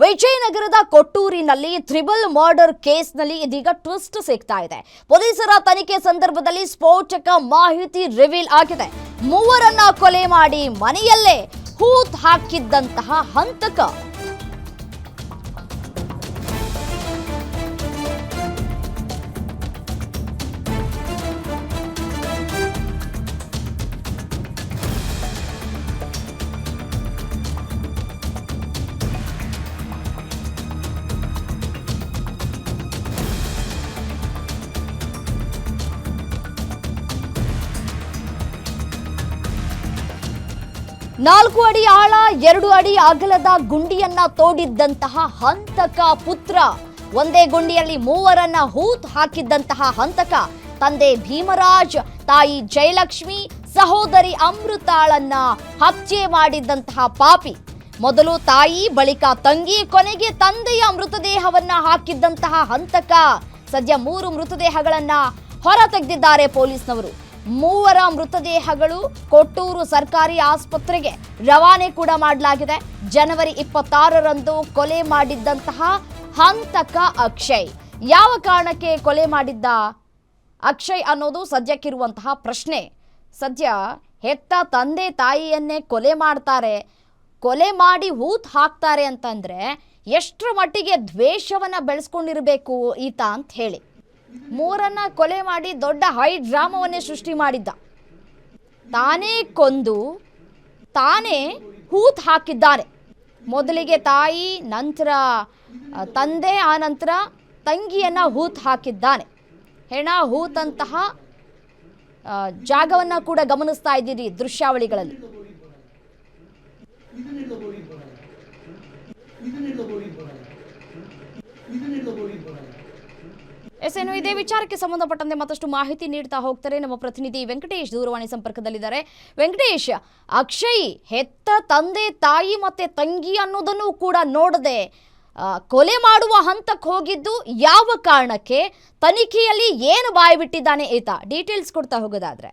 ವಿಜಯನಗರದ ಕೊಟ್ಟೂರಿನಲ್ಲಿ triple murder ಕೇಸ್ನಲ್ಲಿ ಇದೀಗ ಟ್ವಿಸ್ಟ್ ಸಿಗ್ತಾ ಇದೆ. ಪೊಲೀಸರ ತನಿಖೆ ಸಂದರ್ಭದಲ್ಲಿ ಸ್ಫೋಟಕ ಮಾಹಿತಿ ರಿವೀಲ್ ಆಗಿದೆ. ಮೂವರನ್ನ ಕೊಲೆ ಮಾಡಿ ಮನೆಯಲ್ಲೇ ಹೂತ್ ಹಾಕಿದ್ದಂತಹ ಹಂತಕ ನಾಲ್ಕು ಅಡಿ ಆಳ 2 ಅಡಿ ಅಗಲದ ಗುಂಡಿಯನ್ನ ತೋಡಿದ್ದಂತಹ ಹಂತಕ ಪುತ್ರ, ಒಂದೇ ಗುಂಡಿಯಲ್ಲಿ ಮೂವರನ್ನ ಹೂತ್ ಹಾಕಿದ್ದಂತಹ ಹಂತಕ ತಂದೆ ಭೀಮರಾಜ್, ತಾಯಿ ಜಯಲಕ್ಷ್ಮಿ, ಸಹೋದರಿ ಅಮೃತಾಳನ್ನ ಹತ್ಯೆ ಮಾಡಿದ್ದಂತಹ ಪಾಪಿ. ಮೊದಲು ತಾಯಿ, ಬಳಿಕ ತಂಗಿ, ಕೊನೆಗೆ ತಂದೆಯ ಮೃತದೇಹವನ್ನ ಹಾಕಿದ್ದಂತಹ ಹಂತಕ. ಸದ್ಯ 3 ಮೃತದೇಹಗಳನ್ನ ಹೊರ ತೆಗೆದಿದ್ದಾರೆ ಪೊಲೀಸ್ನವರು. ಮೂವರ ಮೃತದೇಹಗಳು ಕೊಟ್ಟೂರು ಸರ್ಕಾರಿ ಆಸ್ಪತ್ರೆಗೆ ರವಾನೆ ಕೂಡ ಮಾಡಲಾಗಿದೆ. ಜನವರಿ 26ರಂದು ಕೊಲೆ ಮಾಡಿದ್ದಂತಹ ಹಂತಕ ಅಕ್ಷಯ್. ಯಾವ ಕಾರಣಕ್ಕೆ ಕೊಲೆ ಮಾಡಿದ್ದ ಅಕ್ಷಯ್ ಅನ್ನೋದು ಸದ್ಯಕ್ಕಿರುವಂತಹ ಪ್ರಶ್ನೆ. ಸದ್ಯ ಹೆತ್ತ ತಂದೆ ತಾಯಿಯನ್ನೇ ಕೊಲೆ ಮಾಡ್ತಾರೆ, ಕೊಲೆ ಮಾಡಿ ಹೂತ್ ಹಾಕ್ತಾರೆ ಅಂತಂದ್ರೆ ಎಷ್ಟರ ಮಟ್ಟಿಗೆ ದ್ವೇಷವನ್ನ ಬೆಳೆಸ್ಕೊಂಡಿರಬೇಕು ಈತ ಅಂತ ಹೇಳಿ. ಮೂರನ್ನ ಕೊಲೆ ಮಾಡಿ ದೊಡ್ಡ ಹೈ ಡ್ರಾಮವನ್ನೇ ಸೃಷ್ಟಿ ಮಾಡಿದ್ದ. ತಾನೇ ಕೊಂದು ತಾನೇ ಹೂತ್ ಹಾಕಿದ್ದಾನೆ. ಮೊದಲಿಗೆ ತಾಯಿ, ನಂತರ ತಂದೆ, ಆ ನಂತರ ತಂಗಿಯನ್ನ ಹೂತ್ ಹಾಕಿದ್ದಾನೆ. ಹೆಣ ಹೂತಂತಹ ಜಾಗವನ್ನ ಕೂಡ ಗಮನಿಸ್ತಾ ಇದ್ದೀರಿ ದೃಶ್ಯಾವಳಿಗಳಲ್ಲಿ. ಏನು ಇದೇ ವಿಚಾರಕ್ಕೆ ಸಂಬಂಧಪಟ್ಟಂತೆ ಮತ್ತಷ್ಟು ಮಾಹಿತಿ ನೀಡ್ತಾ ಹೋಗ್ತಾರೆ ನಮ್ಮ ಪ್ರತಿನಿಧಿ ವೆಂಕಟೇಶ್ ದೂರವಾಣಿ ಸಂಪರ್ಕದಲ್ಲಿದ್ದಾರೆ. ವೆಂಕಟೇಶ್, ಅಕ್ಷಯ್ ಹೆತ್ತ ತಂದೆ ತಾಯಿ ಮತ್ತೆ ತಂಗಿ ಅನ್ನೋದನ್ನು ಕೂಡ ನೋಡದೆ ಕೊಲೆ ಮಾಡುವ ಹಂತಕ್ಕೆ ಹೋಗಿದ್ದು ಯಾವ ಕಾರಣಕ್ಕೆ, ತನಿಖೆಯಲ್ಲಿ ಏನು ಬಾಯಿ ಬಿಟ್ಟಿದ್ದಾನೆ ಈತ, ಡೀಟೇಲ್ಸ್ ಕೊಡ್ತಾ ಹೋಗೋದಾದ್ರೆ?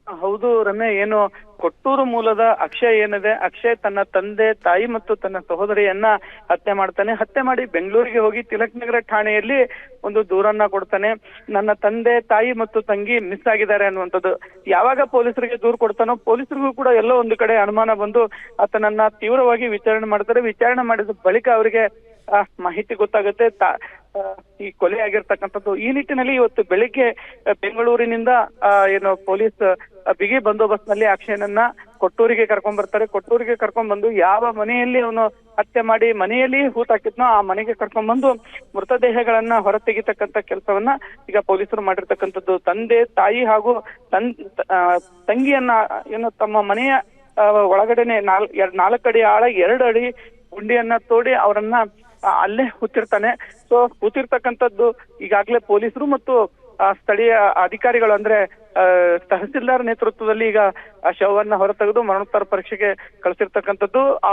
ಹೌದು ರಮ್ಯ, ಏನು ಕೊಟ್ಟೂರು ಮೂಲದ ಅಕ್ಷಯ್ ಏನಿದೆ, ಅಕ್ಷಯ್ ತನ್ನ ತಂದೆ ತಾಯಿ ಮತ್ತು ತನ್ನ ಸಹೋದರಿಯನ್ನ ಹತ್ಯೆ ಮಾಡ್ತಾನೆ. ಹತ್ಯೆ ಮಾಡಿ ಬೆಂಗಳೂರಿಗೆ ಹೋಗಿ ತಿಲಕ್ ನಗರ ಠಾಣೆಯಲ್ಲಿ ಒಂದು ದೂರನ್ನ ಕೊಡ್ತಾನೆ. ನನ್ನ ತಂದೆ ತಾಯಿ ಮತ್ತು ತಂಗಿ ಮಿಸ್ ಆಗಿದ್ದಾರೆ ಅನ್ನುವಂಥದ್ದು. ಯಾವಾಗ ಪೊಲೀಸರಿಗೆ ದೂರು ಕೊಡ್ತಾನೋ ಪೊಲೀಸರಿಗೂ ಕೂಡ ಎಲ್ಲೋ ಒಂದು ಕಡೆ ಅನುಮಾನ ಬಂದು ಆತನನ್ನ ತೀವ್ರವಾಗಿ ವಿಚಾರಣೆ ಮಾಡ್ತಾರೆ. ವಿಚಾರಣೆ ಮಾಡಿದ ಬಳಿಕ ಅವರಿಗೆ ಮಾಹಿತಿ ಗೊತ್ತಾಗುತ್ತೆ ಈ ಕೊಲೆ ಆಗಿರ್ತಕ್ಕಂಥದ್ದು. ಈ ನಿಟ್ಟಿನಲ್ಲಿ ಇವತ್ತು ಬೆಳಿಗ್ಗೆ ಬೆಂಗಳೂರಿನಿಂದ ಏನು ಪೊಲೀಸ್ ಬಿಗಿ ಬಂದೋಬಸ್ತ್ ನಲ್ಲಿ ಅಕ್ಷಯನನ್ನ ಕೊಟ್ಟೂರಿಗೆ ಕರ್ಕೊಂಡ್ ಬರ್ತಾರೆ. ಕೊಟ್ಟೂರಿಗೆ ಕರ್ಕೊಂಡ್ ಬಂದು ಯಾವ ಮನೆಯಲ್ಲಿ ಅವನು ಹತ್ಯೆ ಮಾಡಿ ಮನೆಯಲ್ಲಿ ಹೂತ್ ಹಾಕಿದ್ನೋ ಆ ಮನೆಗೆ ಕರ್ಕೊಂಡ್ ಬಂದು ಮೃತದೇಹಗಳನ್ನ ಹೊರತೆಗಿತಕ್ಕಂಥ ಕೆಲಸವನ್ನ ಈಗ ಪೊಲೀಸರು ಮಾಡಿರ್ತಕ್ಕಂಥದ್ದು. ತಂದೆ ತಾಯಿ ಹಾಗೂ ತಂಗಿಯನ್ನ ಏನು ತಮ್ಮ ಮನೆಯ ಒಳಗಡೆನೆ 4 ಅಡಿ ಆಳ 2 ಅಡಿ ಗುಂಡಿಯನ್ನ ತೋಡಿ ಅವರನ್ನ ಅಲ್ಲೇ ಹೂತಿರ್ತಾನೆ. ಸೊ ಹೂತಿರ್ತಕ್ಕಂಥದ್ದು ಈಗಾಗಲೇ ಪೊಲೀಸರು ಮತ್ತು ಸ್ಥಳೀಯ ಅಧಿಕಾರಿಗಳು ಅಂದ್ರೆ ತಹಸೀಲ್ದಾರ್ ನೇತೃತ್ವದಲ್ಲಿ ಈಗ ಆ ಶವವನ್ನ ಹೊರತೆಗೆದು ಮರಣೋತ್ತರ ಪರೀಕ್ಷೆಗೆ ಕಳಿಸಿರ್ತಕ್ಕಂಥದ್ದು. ಆ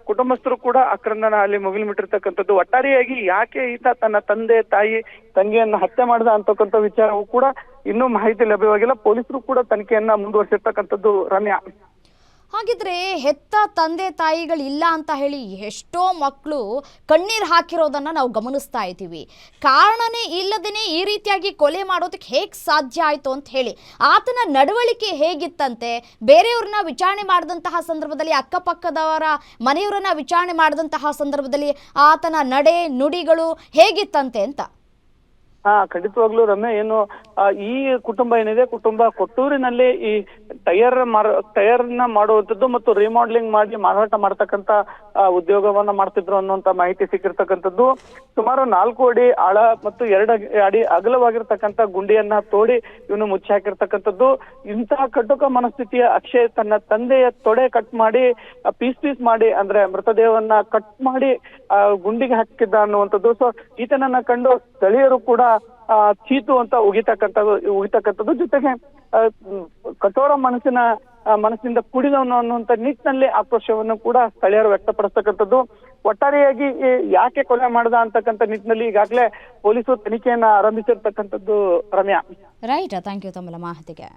ಕುಟುಂಬಸ್ಥರು ಕೂಡ ಆಕ್ರಂದನ ಅಲ್ಲಿ ಮುಗಿಲ್ಮಿಟ್ಟಿರ್ತಕ್ಕಂಥದ್ದು. ಒಟ್ಟಾರೆಯಾಗಿ ಯಾಕೆ ಈತ ತನ್ನ ತಂದೆ ತಾಯಿ ತಂಗಿಯನ್ನ ಹತ್ಯೆ ಮಾಡಿದ ಅಂತಕ್ಕಂಥ ವಿಚಾರವೂ ಕೂಡ ಇನ್ನೂ ಮಾಹಿತಿ ಲಭ್ಯವಾಗಿಲ್ಲ. ಪೊಲೀಸರು ಕೂಡ ತನಿಖೆಯನ್ನ ಮುಂದುವರಿಸಿರ್ತಕ್ಕಂಥದ್ದು ರಮ್ಯಾ. ಹಾಗಿದ್ರೆ ಹೆತ್ತ ತಂದೆ ತಾಯಿಗಳಿಲ್ಲ ಅಂತ ಹೇಳಿ ಎಷ್ಟೋ ಮಕ್ಕಳು ಕಣ್ಣೀರು ಹಾಕಿರೋದನ್ನ ನಾವು ಗಮನಿಸ್ತಾ ಇದ್ದೀವಿ. ಕಾರಣನೇ ಇಲ್ಲದೇನೆ ಈ ರೀತಿಯಾಗಿ ಕೊಲೆ ಮಾಡೋದಕ್ಕೆ ಹೇಗೆ ಸಾಧ್ಯ ಆಯಿತು ಅಂತ ಹೇಳಿ. ಆತನ ನಡವಳಿಕೆ ಹೇಗಿತ್ತಂತೆ, ಬೇರೆಯವ್ರನ್ನ ವಿಚಾರಣೆ ಮಾಡಿದಂತಹ ಸಂದರ್ಭದಲ್ಲಿ, ಅಕ್ಕಪಕ್ಕದವರ ಮನೆಯವರನ್ನ ವಿಚಾರಣೆ ಮಾಡಿದಂತಹ ಸಂದರ್ಭದಲ್ಲಿ ಆತನ ನಡೆ ನುಡಿಗಳು ಹೇಗಿತ್ತಂತೆ ಅಂತ? ಖಂಡಿತವಾಗ್ಲೂ ರಮ್ಯ, ಏನು ಈ ಕುಟುಂಬ ಏನಿದೆ, ಕುಟುಂಬ ಕೊಟ್ಟೂರಿನಲ್ಲಿ ಈ ಟೈರ್ನ ಮಾಡುವಂಥದ್ದು ಮತ್ತು ರಿಮಾಡೆಲಿಂಗ್ ಮಾಡಿ ಮಾರಾಟ ಮಾಡ್ತಕ್ಕಂಥ ಉದ್ಯೋಗವನ್ನ ಮಾಡ್ತಿದ್ರು ಅನ್ನುವಂತ ಮಾಹಿತಿ ಸಿಕ್ಕಿರ್ತಕ್ಕಂಥದ್ದು. ಸುಮಾರು 4 ಅಡಿ ಆಳ ಮತ್ತು 2 ಅಡಿ ಅಗಲವಾಗಿರ್ತಕ್ಕಂಥ ಗುಂಡಿಯನ್ನ ತೋಡಿ ಇವನು ಮುಚ್ಚಿ ಹಾಕಿರ್ತಕ್ಕಂಥದ್ದು. ಇಂತಹ ಕಟುಕ ಮನಸ್ಥಿತಿಯ ಅಕ್ಷಯ್ ತನ್ನ ತಂದೆಯ ತೊಡೆ ಕಟ್ ಮಾಡಿ ಪೀಸ್ ಮಾಡಿ, ಅಂದ್ರೆ ಮೃತದೇಹವನ್ನ ಕಟ್ ಮಾಡಿ ಗುಂಡಿಗೆ ಹಾಕಿದ್ದ ಅನ್ನುವಂಥದ್ದು. ಸೊ ಈತನನ್ನ ಕಂಡು ಸ್ಥಳೀಯರು ಕೂಡ ಚೀತು ಅಂತ ಉಗಿತಕ್ಕಂಥದ್ದು. ಜೊತೆಗೆ ಕಠೋರ ಮನಸ್ಸಿನಿಂದ ಕೂಡಿದವನು ಅನ್ನುವಂತ ನಿಟ್ಟಿನಲ್ಲಿ ಆಕ್ರೋಶವನ್ನು ಕೂಡ ಸ್ಥಳೀಯರು ವ್ಯಕ್ತಪಡಿಸ್ತಕ್ಕಂಥದ್ದು. ಒಟ್ಟಾರೆಯಾಗಿ ಯಾಕೆ ಕೊಲೆ ಮಾಡದ ಅಂತಕ್ಕಂಥ ನಿಟ್ಟಿನಲ್ಲಿ ಈಗಾಗಲೇ ಪೊಲೀಸರು ತನಿಖೆಯನ್ನ ಆರಂಭಿಸಿರ್ತಕ್ಕಂಥದ್ದು ರಮ್ಯಾ. ರೈಟ್, ಥ್ಯಾಂಕ್ ಯು ತಮ್ಮ ಮಾಹಿತಿಗೆ.